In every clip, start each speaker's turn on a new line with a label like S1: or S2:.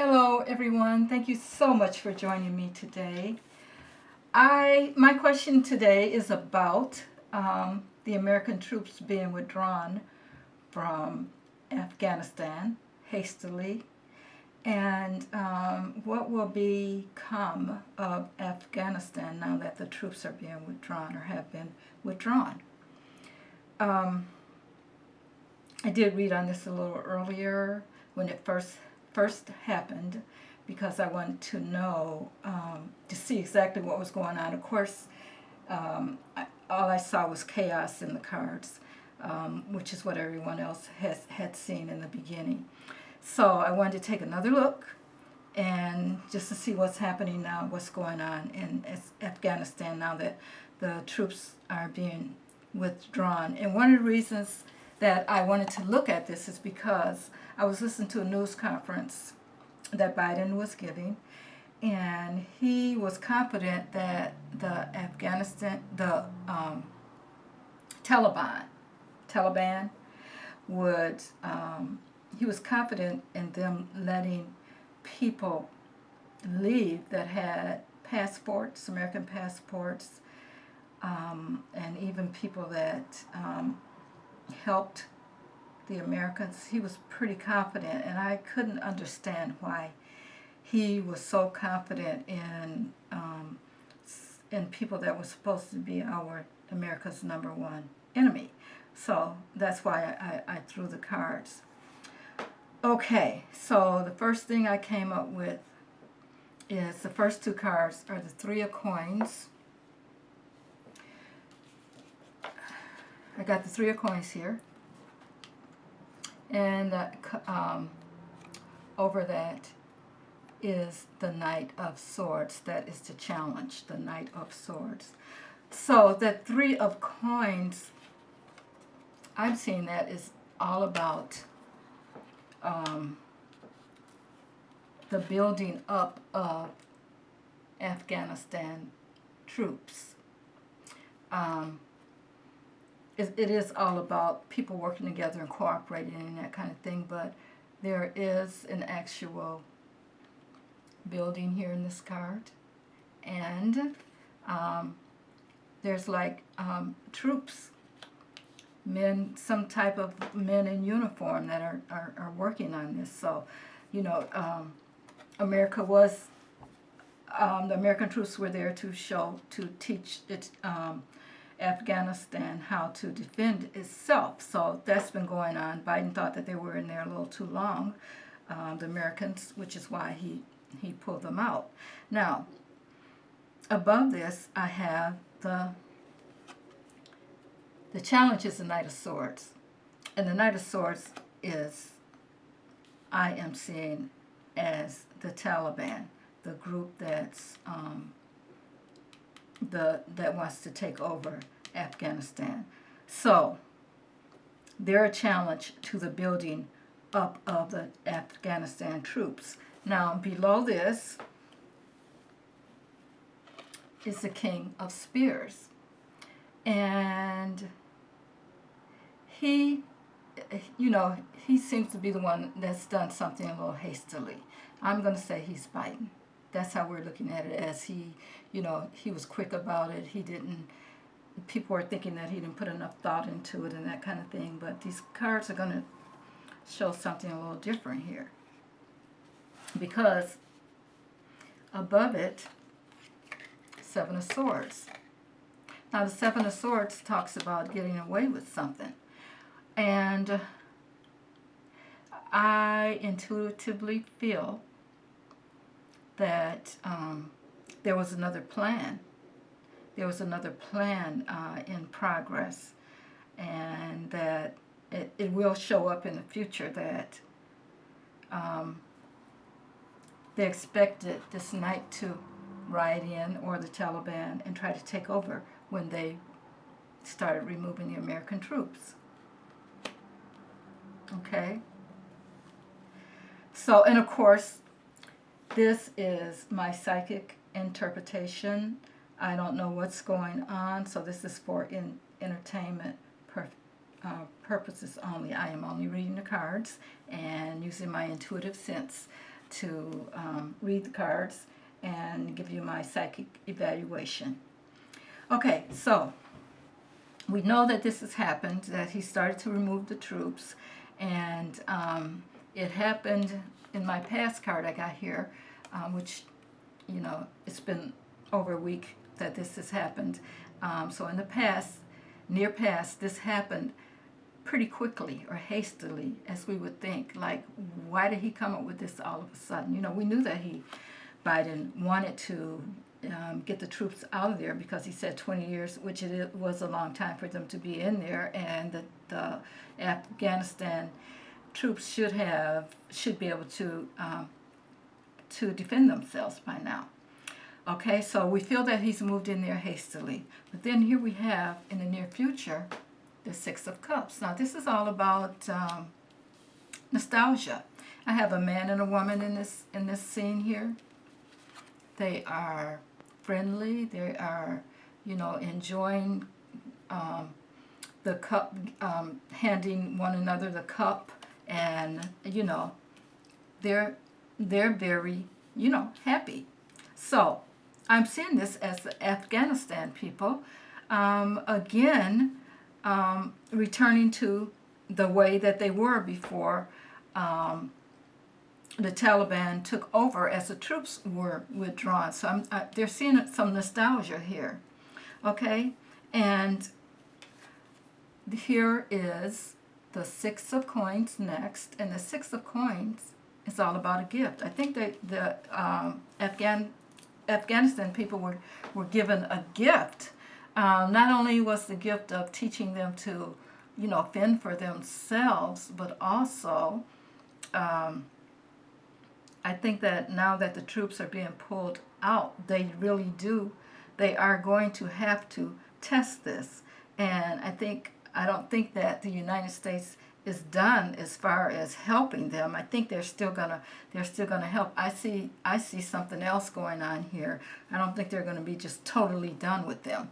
S1: Hello everyone. Thank you so much for joining me today. My question today is about the American troops being withdrawn from Afghanistan hastily and what will become of Afghanistan now that the troops are being withdrawn or have been withdrawn. Um, I did read on this a little earlier when it first happened because I wanted to know to see exactly what was going on. Of course, all I saw was chaos in the cards, which is what everyone else had seen in the beginning. So I wanted to take another look and just to see what's happening now, what's going on in Afghanistan now that the troops are being withdrawn. And one of the reasons that I wanted to look at this is because I was listening to a news conference that Biden was giving, and he was confident that the Taliban would, he was confident in them letting people leave that had passports, American passports, and even people that helped the Americans. He was pretty confident, and I couldn't understand why he was so confident in people that were supposed to be America's number one enemy. So that's why I threw the cards. Okay, so the first thing I came up with is the first two cards are the Three of Coins. I got the Three of Coins here. And over that is the Knight of Swords. That is the challenge, the Knight of Swords. So that Three of Coins, I'm seeing that is all about the building up of Afghanistan troops. It is all about people working together and cooperating and that kind of thing, but there is an actual building here in this card, and there's like troops, men, some type of men in uniform that are working on this. So, you know, America was, the American troops were there to teach it, Afghanistan how to defend itself. So that's been going on. Biden thought that they were in there a little too long, the Americans, which is why he pulled them out. Now, above this, I have the challenge is the Knight of Swords. And the Knight of Swords is, I am seeing as the Taliban, the group that's that wants to take over Afghanistan. So they're a challenge to the building up of the Afghanistan troops. Now below this is the King of Spears, and he, you know, he seems to be the one that's done something a little hastily. I'm going to say he's Biden. That's how we're looking at it, as he, you know, he was quick about it. He didn't, people are thinking that he didn't put enough thought into it and that kind of thing. But these cards are going to show something a little different here. Because above it, Seven of Swords. Now the Seven of Swords talks about getting away with something. And I intuitively feel that there was another plan. There was another plan in progress, and that it will show up in the future that they expected this night to ride in, or the Taliban, and try to take over when they started removing the American troops. Okay? So, and of course, this is my psychic interpretation. I don't know what's going on, so this is for entertainment purposes only. I am only reading the cards and using my intuitive sense to read the cards and give you my psychic evaluation. Okay, so we know that this has happened, that he started to remove the troops, and it happened in my past card I got here, which, you know, it's been over a week that this has happened. So in the past, near past, this happened pretty quickly or hastily, as we would think. Like, why did he come up with this all of a sudden? You know, we knew that Biden wanted to get the troops out of there because he said 20 years, which it was a long time for them to be in there, and the Afghanistan troops should be able to defend themselves by now. Okay, so we feel that he's moved in there hastily. But then here we have, in the near future, the Six of Cups. Now, this is all about nostalgia. I have a man and a woman in this scene here. They are friendly. They are, you know, enjoying the cup, handing one another the cup, and you know, they're very, you know, happy. So I'm seeing this as the Afghanistan people, again, returning to the way that they were before the Taliban took over, as the troops were withdrawn. So they're seeing some nostalgia here, okay? And here is the Six of Coins next, and the Six of Coins is all about a gift. I think that the Afghanistan people were given a gift. Not only was the gift of teaching them to, you know, fend for themselves, but also I think that now that the troops are being pulled out, they are going to have to test this. And I don't think that the United States is done as far as helping them. I think they're still gonna help. I see something else going on here. I don't think they're gonna be just totally done with them.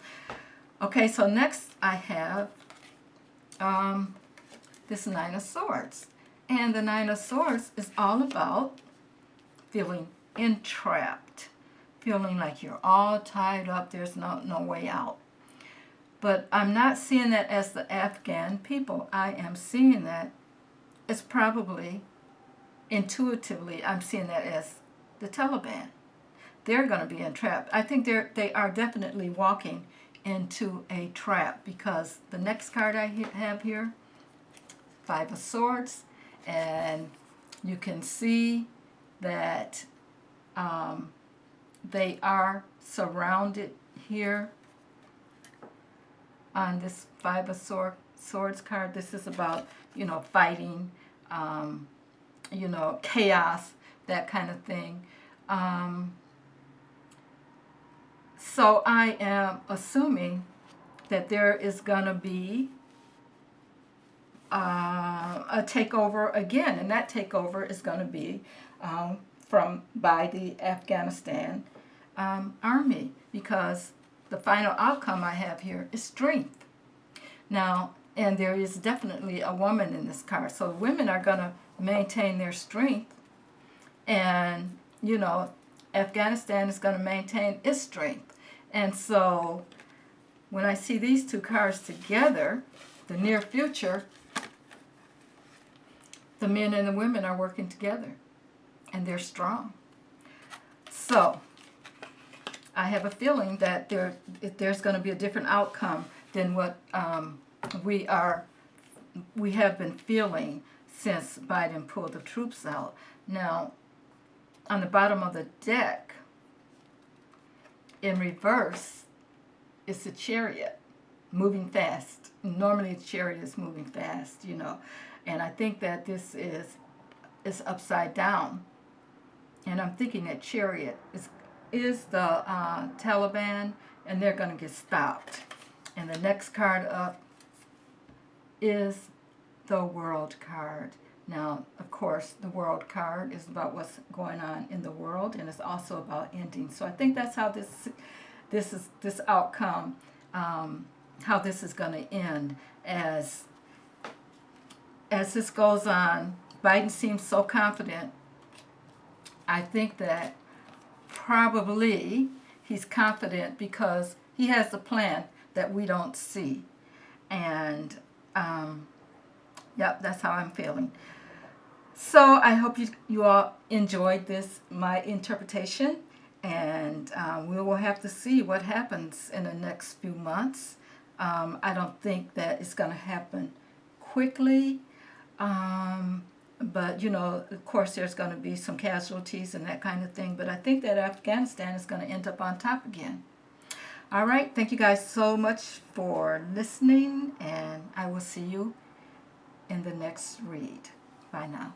S1: Okay, so next I have this Nine of Swords. And the Nine of Swords is all about feeling entrapped, feeling like you're all tied up, there's no way out. But I'm not seeing that as the Afghan people. I am seeing that as probably, intuitively, I'm seeing that as the Taliban. They're going to be entrapped. I think they are definitely walking into a trap, because the next card I have here, Five of Swords, and you can see that they are surrounded here on this Five of Swords card. This is about, you know, fighting, you know, chaos, that kind of thing. So I am assuming that there is going to be a takeover again, and that takeover is going to be by the Afghanistan army, because the final outcome I have here is strength. Now, and there is definitely a woman in this card, so women are going to maintain their strength, and, you know, Afghanistan is going to maintain its strength. And so when I see these two cards together, the near future, the men and the women are working together, and they're strong. So I have a feeling that there's going to be a different outcome than what we have been feeling since Biden pulled the troops out. Now, on the bottom of the deck, in reverse, is the Chariot, moving fast. Normally, the Chariot is moving fast, you know. And I think that this is upside down. And I'm thinking that Chariot is the Taliban, and they're going to get stopped. And the next card up is the World card. Now, of course, the World card is about what's going on in the world, and it's also about ending. So I think that's how this outcome, how this is going to end. As this goes on, Biden seems so confident I think that probably he's confident because he has a plan that we don't see. And, yep, that's how I'm feeling. So I hope you all enjoyed this, my interpretation. And we will have to see what happens in the next few months. I don't think that it's going to happen quickly. But, of course, there's going to be some casualties and that kind of thing. But I think that Afghanistan is going to end up on top again. All right. Thank you guys so much for listening. And I will see you in the next read. Bye now.